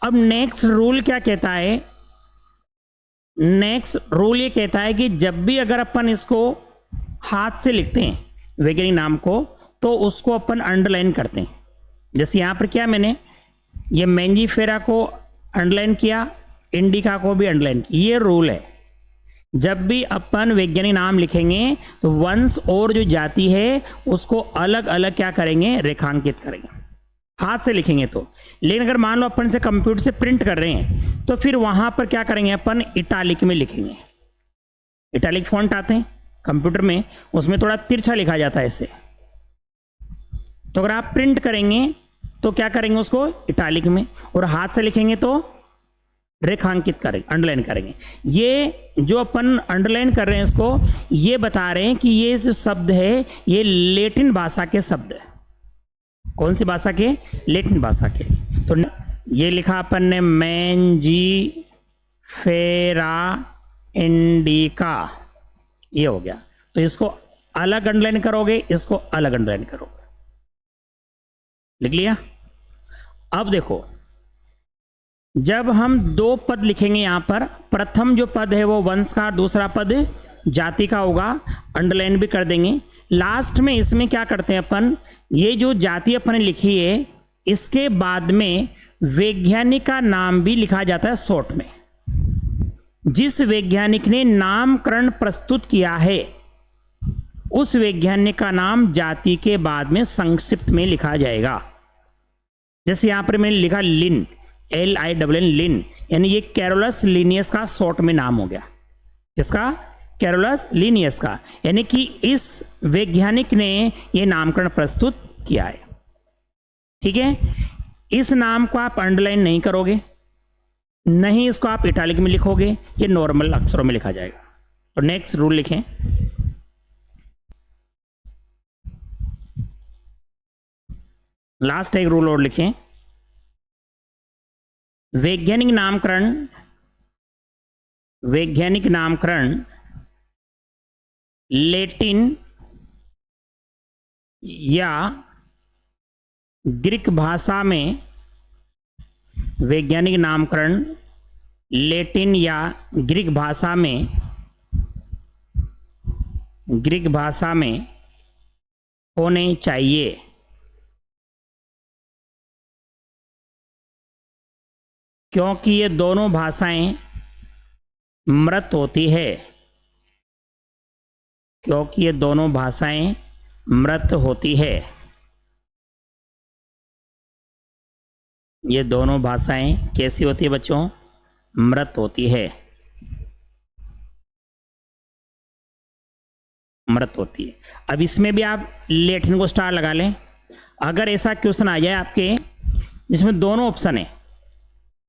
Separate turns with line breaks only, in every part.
अब next rule क्या कहता है, नेक्स्ट रूल ये कहता है कि जब भी अगर अपन इसको हाथ से लिखते हैं वैज्ञानिक नाम को, तो उसको अपन अंडरलाइन करते हैं। जैसे यहां पर क्या मैंने ये मैंजीफेरा को अंडरलाइन किया, इंडिका को भी अंडरलाइन किया। ये रूल है, जब भी अपन वैज्ञानिक नाम लिखेंगे तो वंश और जो जाति है उसको अलग अलग क्या करेंगे, रेखांकित करेंगे, हाथ से लिखेंगे तो। लेकिन अगर मान लो अपन से कंप्यूटर से प्रिंट कर रहे हैं तो फिर वहां पर क्या करेंगे, अपन इटालिक में लिखेंगे। इटालिक फॉन्ट आते हैं कंप्यूटर में, उसमें थोड़ा तिरछा लिखा जाता है ऐसे। तो अगर आप प्रिंट करेंगे तो क्या करेंगे, उसको इटालिक में, और हाथ से लिखेंगे तो रेखांकित करेंगे, अंडरलाइन करेंगे। ये जो अपन अंडरलाइन कर रहे हैं इसको, ये बता रहे हैं कि ये जो शब्द है ये लेटिन भाषा के शब्द है। कौन सी भाषा के, लेटिन भाषा के। तो ये लिखा अपन ने मैंजीफेरा इंडिका, ये हो गया। तो इसको अलग अंडरलाइन करोगे, इसको अलग अंडरलाइन करोगे, लिख लिया। अब देखो, जब हम दो पद लिखेंगे यहां पर, प्रथम जो पद है वो वंश का, दूसरा पद जाति का होगा, अंडरलाइन भी कर देंगे। लास्ट में इसमें क्या करते हैं अपन, ये जो जाति अपन ने लिखी है इसके बाद में वैज्ञानिक का नाम भी लिखा जाता है शॉर्ट में। जिस वैज्ञानिक ने नामकरण प्रस्तुत किया है उस वैज्ञानिक का नाम जाति के बाद में संक्षिप्त में लिखा जाएगा। जैसे यहां पर मैंने लिखा लिन, LINN, लिन, यानी ये कैरोलस लिनियस का शॉर्ट में नाम हो गया। किसका, कैरोलस लिनियस का, यानी कि इस वैज्ञानिक ने ये नामकरण प्रस्तुत किया है। ठीक है, इस नाम को आप अंडरलाइन नहीं करोगे, नहीं इसको आप इटालिक में लिखोगे, ये नॉर्मल अक्षरों में लिखा जाएगा। तो नेक्स्ट रूल लिखें, लास्ट एक रूल और लिखें, वैज्ञानिक नामकरण लेटिन या ग्रीक भाषा में, वैज्ञानिक नामकरण लेटिन या ग्रीक भाषा में होने चाहिए। क्योंकि ये दोनों भाषाएं मृत होती है, क्योंकि ये दोनों भाषाएं मृत होती है। ये दोनों भाषाएं कैसी होती है बच्चों, मृत होती है, मृत होती है। अब इसमें भी आप लेटिन को स्टार लगा लें। अगर ऐसा क्वेश्चन आ जाए आपके जिसमें दोनों ऑप्शन है,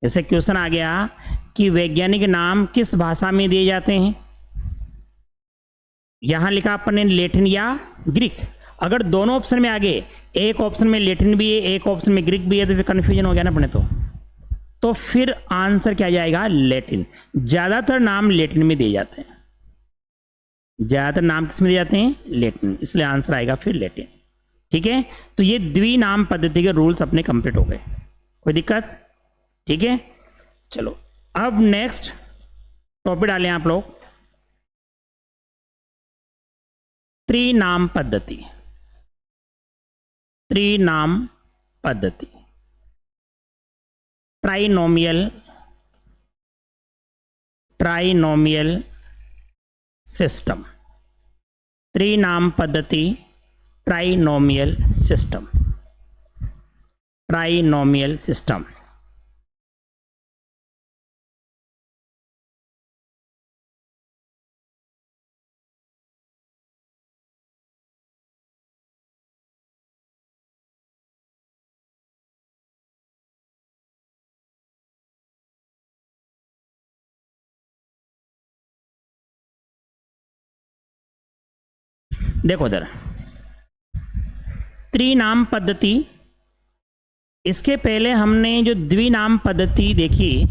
जैसे क्वेश्चन आ गया कि वैज्ञानिक नाम किस भाषा में दिए जाते हैं, यहां लिखा अपने लेटिन या ग्रीक। अगर दोनों ऑप्शन में आ गए, एक ऑप्शन में लेटिन भी है, एक ऑप्शन में ग्रीक भी है, तो फिर कंफ्यूजन हो गया ना अपने। तो फिर आंसर क्या जाएगा, लेटिन। ज्यादातर नाम लेटिन में दिए जाते हैं, ज्यादातर नाम किस में दिए जाते हैं, लेटिन, इसलिए आंसर आएगा फिर लेटिन। ठीक है, तो ये द्विनाम पद्धति के रूल्स अपने कंप्लीट हो गए, कोई दिक्कत, ठीक है। चलो अब नेक्स्ट टॉपिक डालें आप लोग, त्रिनाम पद्धति। त्रिनाम पद्धति, ट्राइनोमियल सिस्टम, त्रिनाम पद्धति, ट्राइनोमियल सिस्टम, ट्राइनोमियल सिस्टम। देखो जरा, त्रिनाम पद्धति, इसके पहले हमने जो द्विनाम पद्धति देखी,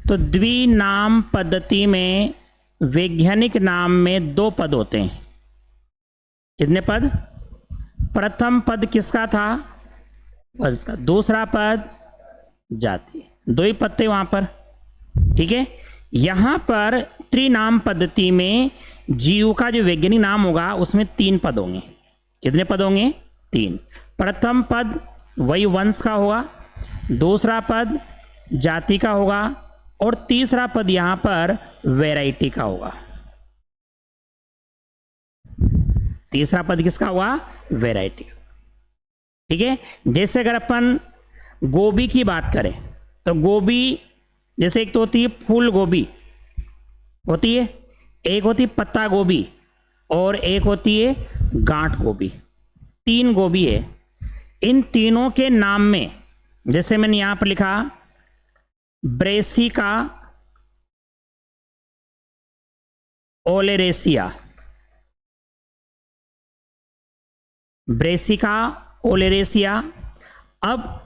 तो द्विनाम पद्धति में वैज्ञानिक नाम में दो पद होते हैं। कितने पद, प्रथम पद किसका था, वंश का, दूसरा पद जाति। दो ही पत्ते वहां पर, ठीक है। यहां पर त्रिनाम पद्धति में जीव का जो वैज्ञानिक नाम होगा उसमें 3 पद होंगे। कितने पद होंगे? 3। प्रथम पद वही वंश का होगा, दूसरा पद जाति का होगा और तीसरा पद यहां पर वैरायटी का होगा। तीसरा पद किसका हुआ? वैरायटी का, ठीक है। जैसे अगर अपन गोभी की बात करें तो गोभी जैसे एक तो होती है फूल गोभी होती है, एक होती है पत्ता गोभी और एक होती है गांठ गोभी। 3 गोभी है। इन तीनों के नाम में जैसे मैंने यहां पर लिखा ब्रेसिका ओलेरेसिया, ब्रेसिका ओलेरेसिया। अब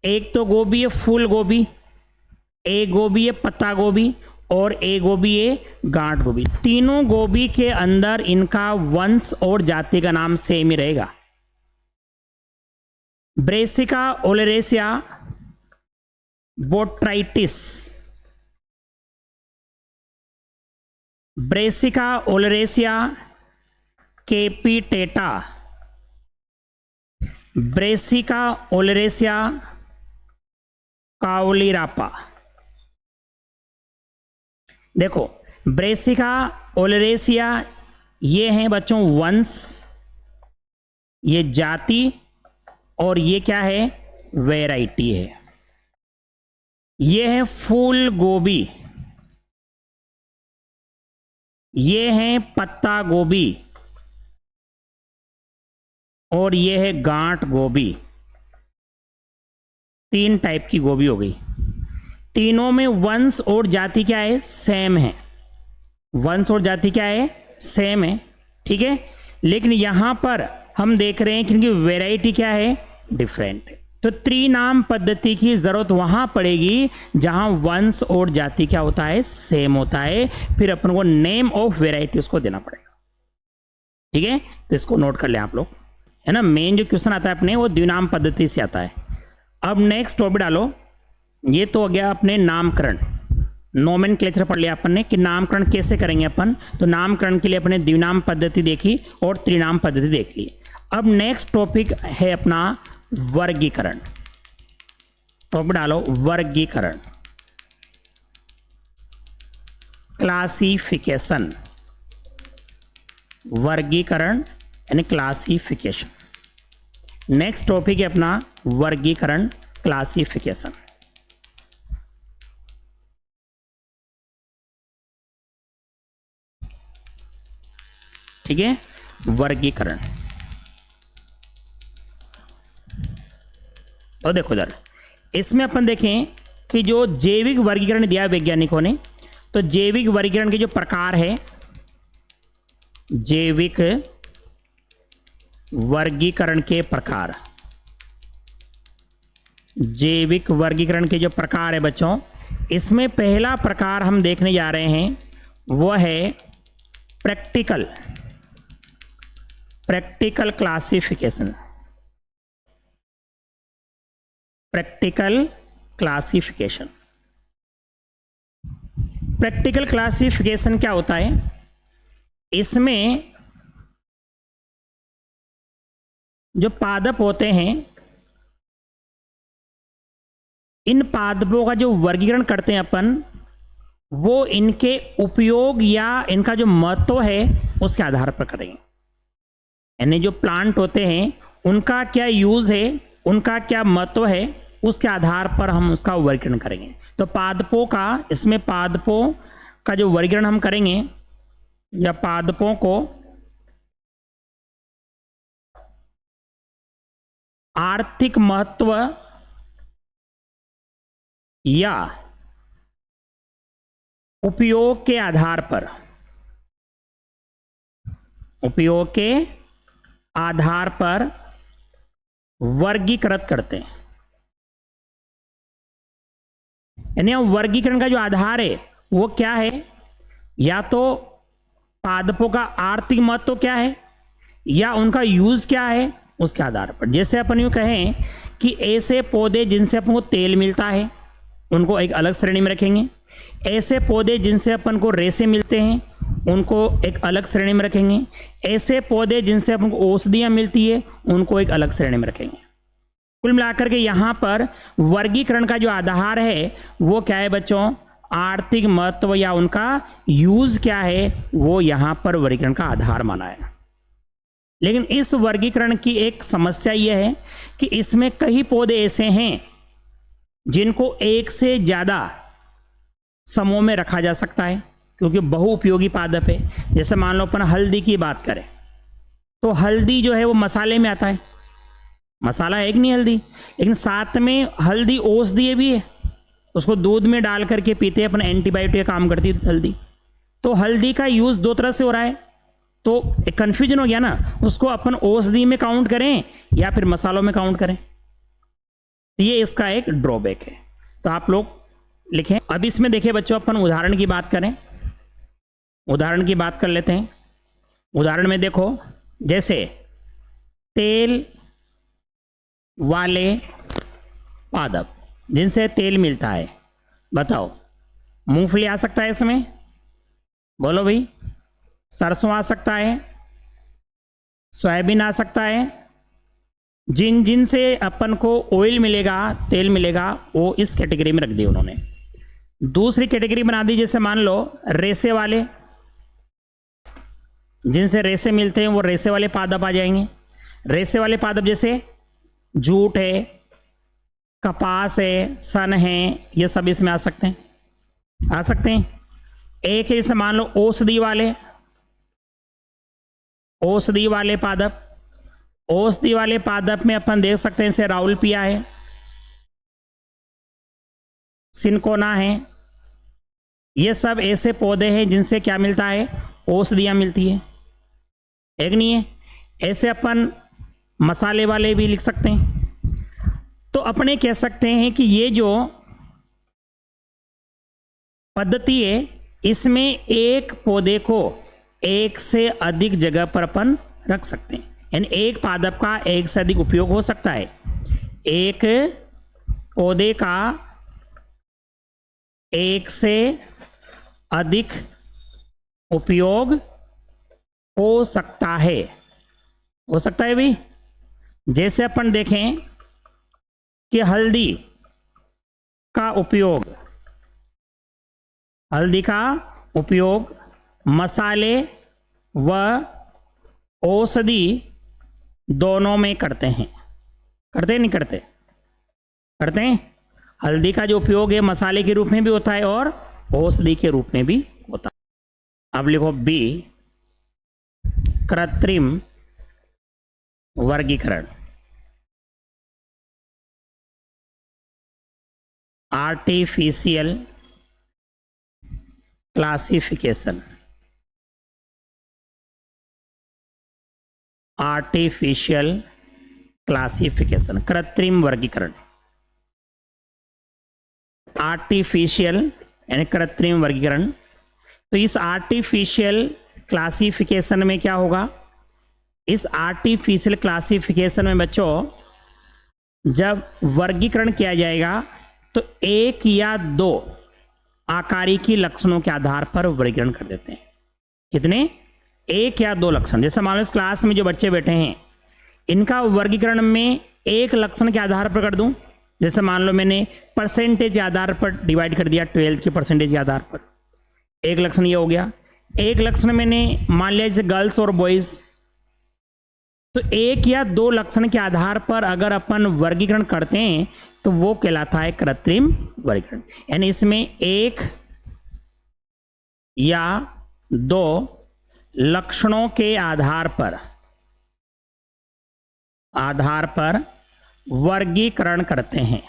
एक तो गोभी है फूल गोभी, एक गोभी है पत्ता गोभी और एक गोभी है गांठ गोभी। तीनों गोभी के अंदर इनका वंश और जाति का नाम सेम ही रहेगा। Brassica oleracea botrytis, Brassica oleracea capitata, Brassica oleracea caulorapa. देखो ब्रेसिका ओलेरेसिया ये हैं बच्चों वंश, ये जाति और ये क्या है? वैरायटी है। ये है फूल गोभी, ये है पत्ता गोभी और ये है गांठ गोभी। 3 टाइप की गोभी हो गई। तीनों में वंश और जाति क्या है? सेम है। वंश और जाति क्या है? सेम है, ठीक है। लेकिन यहां पर हम देख रहे हैं कि इनकी वैरायटी क्या है? डिफरेंट है। तो त्रिनाम पद्धति की जरूरत वहां पड़ेगी जहां वंश और जाति क्या होता है? सेम होता है। फिर अपन को नेम ऑफ वैरायटी उसको देना पड़ेगा, ठीक है। तो इसको नोट कर लें आप लोग, है ना। मेन जो क्वेश्चन आता है अपने वो द्विनाम पद्धति से आता है। अब नेक्स्ट टॉपिक डालो। ये तो हो गया अपने नामकरण, नोमेनक्लेचर पढ़ लिया अपन ने कि नामकरण कैसे करेंगे अपन। तो नामकरण के लिए अपने द्विनाम पद्धति देखी और त्रिनाम पद्धति देख ली। अब नेक्स्ट टॉपिक है अपना वर्गीकरण। टॉपिक डालो वर्गीकरण, क्लासिफिकेशन। वर्गीकरण यानी क्लासिफिकेशन। नेक्स्ट टॉपिक है अपना वर्गीकरण, क्लासिफिकेशन। ठीक है, वर्गीकरण। तो देखो इधर इसमें अपन देखें कि जो जैविक वर्गीकरण दिया वैज्ञानिकों ने, तो जैविक वर्गीकरण के जो प्रकार है, जैविक वर्गीकरण के प्रकार, जैविक वर्गीकरण के जो प्रकार है बच्चों, इसमें पहला प्रकार हम देखने जा रहे हैं वह है practical classification. Practical classification. Practical classification क्या होता है? इसमें जो पादप होते हैं, इन पादपों का जो वर्गीकरण करते हैं अपन, वो इनके उपयोग या इनका जो महत्व है उसके आधार पर करेंगे। यानी जो प्लांट होते हैं उनका क्या यूज है, उनका क्या महत्व है, उसके आधार पर हम उसका वर्गीकरण करेंगे। तो पादपों का, इसमें पादपों का जो वर्गीकरण हम करेंगे या पादपों को आर्थिक महत्व या उपयोग के आधार पर, उपयोग के आधार पर वर्गीकृत करते हैं। यानी वर्गीकरण का जो आधार है वो क्या है? या तो पादपों का आर्थिक महत्व क्या है या उनका यूज क्या है, उसके आधार पर। जैसे अपन यूं कहें कि ऐसे पौधे जिनसे अपन को तेल मिलता है, उनको एक अलग श्रेणी में रखेंगे। ऐसे पौधे जिनसे अपन को रेशे मिलते हैं उनको एक अलग श्रेणी में रखेंगे। ऐसे पौधे जिनसे अपन को औषधियाँ मिलती है उनको एक अलग श्रेणी में रखेंगे। कुल मिलाकर के यहाँ पर वर्गीकरण का जो आधार है वो क्या है बच्चों, आर्थिक महत्व या उनका यूज क्या है वो यहाँ पर वर्गीकरण का आधार माना है। लेकिन इस वर्गीकरण की एक समस्या यह है कि इसमें कई पौधे ऐसे हैं जिनको एक से ज्यादा समूह में रखा जा सकता है क्योंकि बहुउपयोगी पादप है। जैसे मान लो अपन हल्दी की बात करें तो हल्दी जो है वो मसाले में आता है, मसाला है कि नहीं हल्दी, लेकिन साथ में हल्दी औषधीय भी है, उसको दूध में डाल करके पीते हैं अपन, एंटीबायोटिक काम करती है हल्दी। तो हल्दी का यूज दो तरह से हो रहा है, तो एक कन्फ्यूजन हो गया ना, उसको अपन औषधि में काउंट करें या फिर मसालों में काउंट करें, ये इसका एक ड्रॉबैक है। तो आप लोग लिखें। अब इसमें देखिए बच्चों अपन उदाहरण की बात करें, उदाहरण की बात कर लेते हैं। उदाहरण में देखो जैसे तेल वाले पादप जिनसे तेल मिलता है, बताओ मूंगफली आ सकता है इसमें, बोलो भाई, सरसों आ सकता है, सोयाबीन आ सकता है। जिन जिन से अपन को ऑयल मिलेगा, तेल मिलेगा, वो इस कैटेगरी में रख दिए उन्होंने। दूसरी कैटेगरी बना दी, जैसे मान लो रेशे वाले, जिनसे रेशे मिलते हैं वो रेशे वाले पादप आ जाएंगे। रेशे वाले पादप जैसे जूट है, कपास है, सन है, ये सब इसमें आ सकते हैं, आ सकते हैं। एक है जैसे मान लो औषधि वाले, औषधि वाले पादप, औषधि वाले पादप में अपन देख सकते हैं जैसे राउलपिया है, सिनकोना है, ये सब ऐसे पौधे हैं जिनसे क्या मिलता है, औषधियाँ मिलती है, एक नहीं है। ऐसे अपन मसाले वाले भी लिख सकते हैं। तो अपने कह सकते हैं कि ये जो पद्धति है इसमें एक पौधे को एक से अधिक जगह पर अपन रख सकते हैं, यानी एक पादप का एक से अधिक उपयोग हो सकता है। एक पौधे का एक से अधिक उपयोग हो सकता है, हो सकता है भी। जैसे अपन देखें कि हल्दी का उपयोग, हल्दी का उपयोग मसाले व औषधि दोनों में करते हैं, करते नहीं करते, करते हैं। हल्दी का जो उपयोग है मसाले के रूप में भी होता है और औषधि के रूप में भी होता है। अब लिखो बी, कृत्रिम वर्गीकरण, आर्टिफिशियल क्लासिफिकेशन, आर्टिफिशियल क्लासिफिकेशन, कृत्रिम वर्गीकरण। आर्टिफिशियल यानी कृत्रिम वर्गीकरण। तो इस आर्टिफिशियल क्लासिफिकेशन में क्या होगा, इस आर्टिफिशियल क्लासिफिकेशन में बच्चों जब वर्गीकरण किया जाएगा तो एक या दो आकारिकी लक्षणों के आधार पर वर्गीकरण कर देते हैं। कितने, एक या दो लक्षण। जैसे मान लो इस क्लास में जो बच्चे बैठे हैं इनका वर्गीकरण में एक लक्षण के आधार पर कर दूं। जैसे मान लो मैंने परसेंटेज के आधार पर डिवाइड कर दिया, 12 के परसेंटेज के आधार पर, एक लक्षण ये हो गया। एक लक्षण मैंने मान लिया जैसे गर्ल्स और बॉयज, तो एक या दो लक्षण के आधार पर अगर अपन वर्गीकरण करते हैं तो वो कहलाता है कृत्रिम वर्गीकरण। यानी इसमें एक या दो लक्षणों के आधार पर वर्गीकरण करते हैं।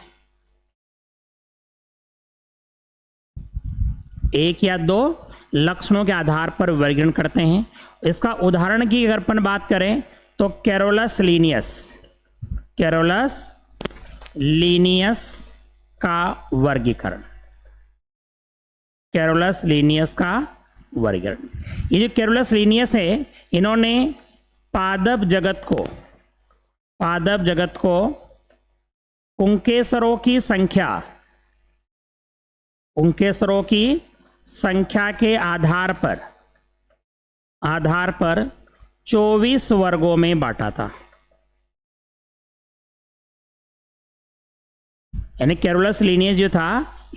एक या दो लक्षणों के आधार पर वर्गीकरण करते हैं। इसका उदाहरण की अगर अपन बात करें तो कैरोलस लीनियस, कैरोलस लीनियस का वर्गीकरण, कैरोलस लीनियस का वर्गीकरण। ये जो कैरोलस लीनियस है इन्होंने पादप जगत को पुंकेसरों की संख्या पुंकेसरों की संख्या के आधार पर 24 वर्गों में बांटा था। यानी कैरोलस लीनियस जो था,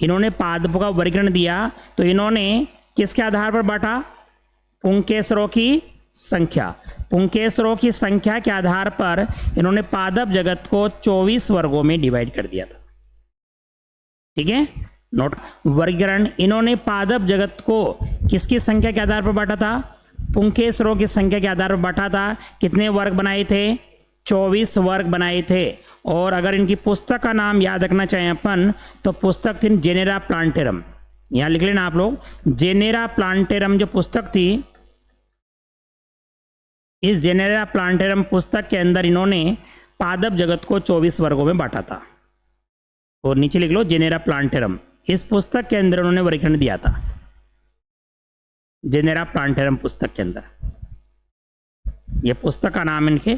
इन्होंने पादपों का वर्गीकरण दिया, तो इन्होंने किसके आधार पर बांटा? पुंकेसरों की संख्या। पुंकेसरों की संख्या के आधार पर इन्होंने पादप जगत को 24 वर्गों में डिवाइड कर दिया था। ठीक है, नोट। वर्गीकरण इन्होंने पादप जगत को किसकी संख्या के आधार पर बांटा था? पुंकेसरों की संख्या के आधार पर बांटा था। कितने वर्ग बनाए थे? 24 वर्ग बनाए थे। और अगर इनकी पुस्तक का नाम याद रखना चाहें अपन, तो पुस्तक थी जेनेरा प्लांटेरम। यहां लिख लेना आप लोग, जेनेरा प्लांटेरम जो पुस्तक थी, इस जेनेरा प्लांटेरम पुस्तक के अंदर इन्होंने पादप जगत को 24 वर्गों में बांटा था। और नीचे लिख लो जेनेरा प्लांटेरम, इस पुस्तक के अंदर उन्होंने वर्गीकरण दिया था, जेनेरा प्लांटेरम पुस्तक के अंदर। यह पुस्तक का नाम, इनके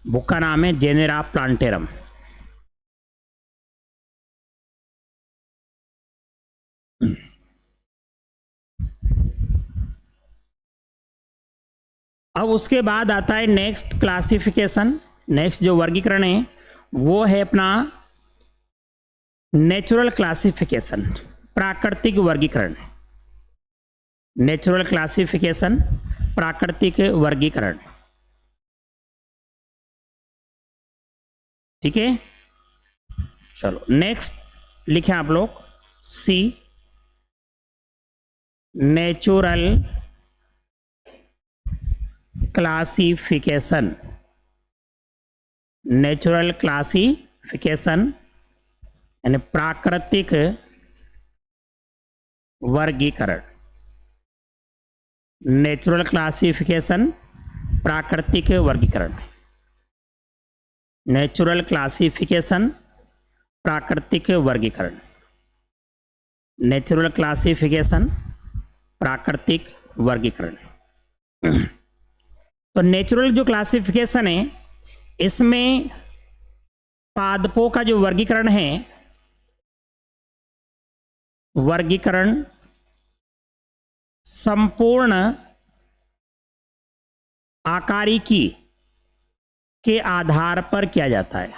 बुक का नाम है जेनेरा प्लांटेरम। अब उसके बाद आता है नेक्स्ट क्लासिफिकेशन। नेक्स्ट जो वर्गीकरण है वो है अपना नेचुरल क्लासिफिकेशन, प्राकृतिक वर्गीकरण। नेचुरल क्लासिफिकेशन, प्राकृतिक वर्गीकरण। ठीक है, चलो नेक्स्ट लिखें आप लोग, C natural classification. Natural classification यानी प्राकृतिक वर्गीकरण। नेचुरल क्लासिफिकेशन, प्राकृतिक वर्गीकरण। नेचुरल क्लासिफिकेशन, प्राकृतिक वर्गीकरण। नेचुरल क्लासिफिकेशन, प्राकृतिक वर्गीकरण। तो नेचुरल जो क्लासिफिकेशन है, इसमें पादपों का जो वर्गीकरण है, वर्गीकरण संपूर्ण आकारिकी के आधार पर किया जाता है।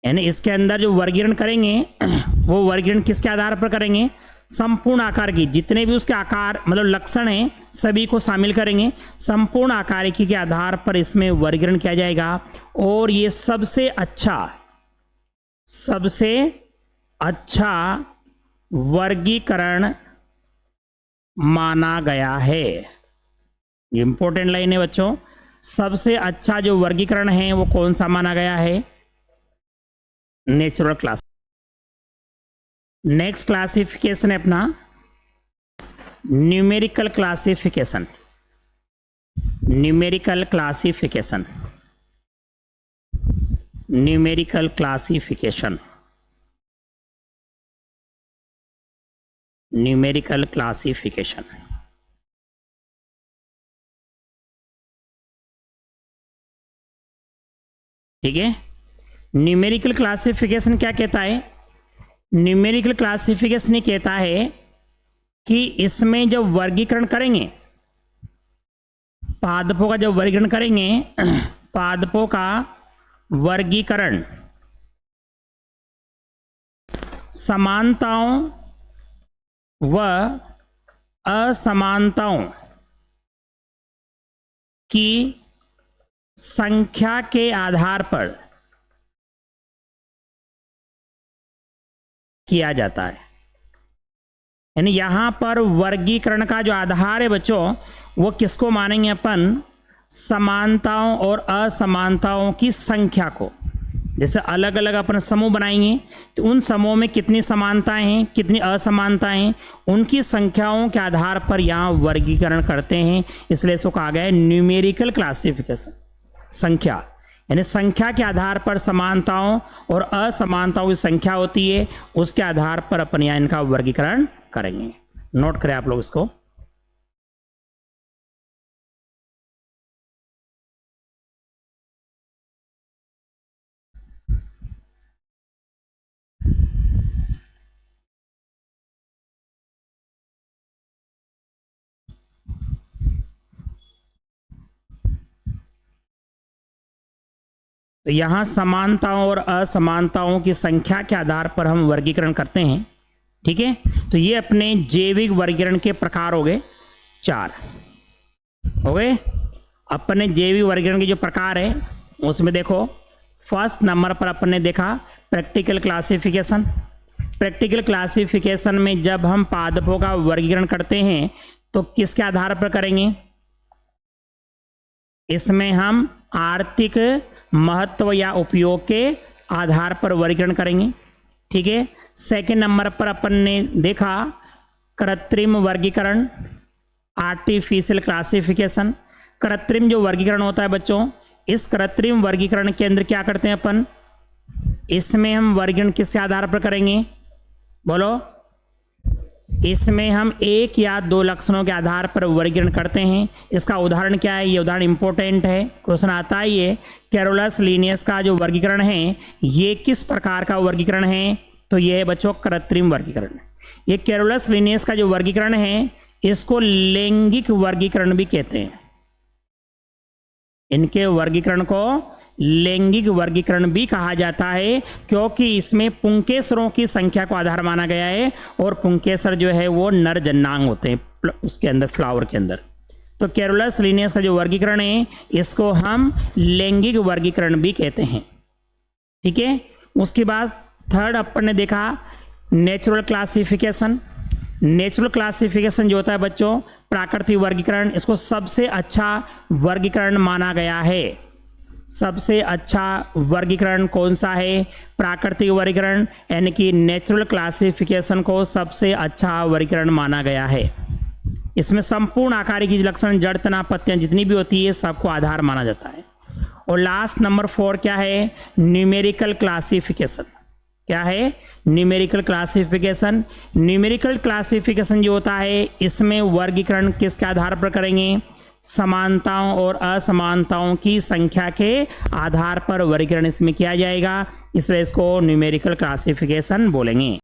यानी इसके अंदर जो वर्गीकरण करेंगे वो वर्गीकरण किसके आधार पर करेंगे? संपूर्ण आकार की, जितने भी उसके आकार मतलब लक्षण हैं सभी को शामिल करेंगे। संपूर्ण आकारिकी के आधार पर इसमें वर्गीकरण किया जाएगा। और ये सबसे अच्छा वर्गीकरण माना गया है। ये इंपॉर्टेंट लाइन है बच्चों, सबसे अच्छा जो वर्गीकरण है वो कौन सा माना गया है? Natural class. नेक्स्ट क्लासिफिकेशन है अपना numerical classification. Numerical classification, numerical classification, numerical classification. ठीक है, न्यूमेरिकल क्लासिफिकेशन क्या कहता है? न्यूमेरिकल क्लासिफिकेशन ये कहता है कि इसमें जब वर्गीकरण करेंगे, पादपों का जब वर्गीकरण करेंगे, पादपों का वर्गीकरण समानताओं व असमानताओं की संख्या के आधार पर किया जाता है। यानी यहां पर वर्गीकरण का जो आधार है बच्चों, वो किसको मानेंगे अपन? समानताओं और असमानताओं की संख्या को। जैसे अलग अलग अपन समूह बनाएंगे तो उन समूह में कितनी समानताएं हैं, कितनी असमानताएं हैं, उनकी संख्याओं के आधार पर यहां वर्गीकरण करते हैं। इसलिए इसको कहा गया है न्यूमेरिकल क्लासिफिकेशन। संख्या यानी संख्या के आधार पर समानताओं और असमानताओं की संख्या होती है, उसके आधार पर अपन यहां इनका वर्गीकरण करेंगे। नोट करें आप लोग इसको। तो यहाँ समानताओं और असमानताओं की संख्या के आधार पर हम वर्गीकरण करते हैं। ठीक है, तो ये अपने जैविक वर्गीकरण के प्रकार हो गए 4 हो गए। अपने जैविक वर्गीकरण के जो प्रकार है उसमें देखो, फर्स्ट नंबर पर अपन ने देखा प्रैक्टिकल क्लासिफिकेशन। प्रैक्टिकल क्लासिफिकेशन में जब हम पादपों का वर्गीकरण करते हैं तो किसके आधार पर करेंगे? इसमें हम आर्थिक महत्व या उपयोग के आधार पर वर्गीकरण करेंगे। ठीक है, सेकंड नंबर पर अपन ने देखा कृत्रिम वर्गीकरण, आर्टिफिशियल क्लासिफिकेशन। कृत्रिम जो वर्गीकरण होता है बच्चों, इस कृत्रिम वर्गीकरण के अंदर क्या करते हैं अपन? इसमें हम वर्गीकरण किसके आधार पर करेंगे? बोलो। इसमें हम 1 या 2 लक्षणों के आधार पर वर्गीकरण करते हैं। इसका उदाहरण क्या है? ये उदाहरण इंपॉर्टेंट है, क्वेश्चन आता है ये। कैरोलस लिनियस का जो वर्गीकरण है ये किस प्रकार का वर्गीकरण है? तो ये है बच्चों कृत्रिम वर्गीकरण। ये कैरोलस लिनियस का जो वर्गीकरण है इसको लैंगिक वर्गीकरण भी कहते हैं। इनके वर्गीकरण को लैंगिक वर्गीकरण भी कहा जाता है, क्योंकि इसमें पुंकेसरों की संख्या को आधार माना गया है और पुंकेसर जो है वो नर जन्नांग होते हैं उसके अंदर, फ्लावर के अंदर। तो कैरोलस लिनियस का जो वर्गीकरण है इसको हम लैंगिक वर्गीकरण भी कहते हैं। ठीक है, उसके बाद थर्ड अपन ने देखा नेचुरल क्लासिफिकेशन। नेचुरल क्लासिफिकेशन जो होता है बच्चों, प्राकृतिक वर्गीकरण, इसको सबसे अच्छा वर्गीकरण माना गया है। सबसे अच्छा वर्गीकरण कौन सा है? प्राकृतिक वर्गीकरण, यानी कि नेचुरल क्लासिफिकेशन को सबसे अच्छा वर्गीकरण माना गया है। इसमें संपूर्ण आकार की लक्षण, जड़, तना, पत्तियां जितनी भी होती है सबको आधार माना जाता है। और लास्ट नंबर 4 क्या है? Numerical classification. क्या है? Numerical classification. न्यूमेरिकल क्लासिफिकेशन जो होता है इसमें वर्गीकरण किसके आधार पर करेंगे? समानताओं और असमानताओं की संख्या के आधार पर वर्गीकरण इसमें किया जाएगा, इसलिए इसको न्यूमेरिकल क्लासिफिकेशन बोलेंगे।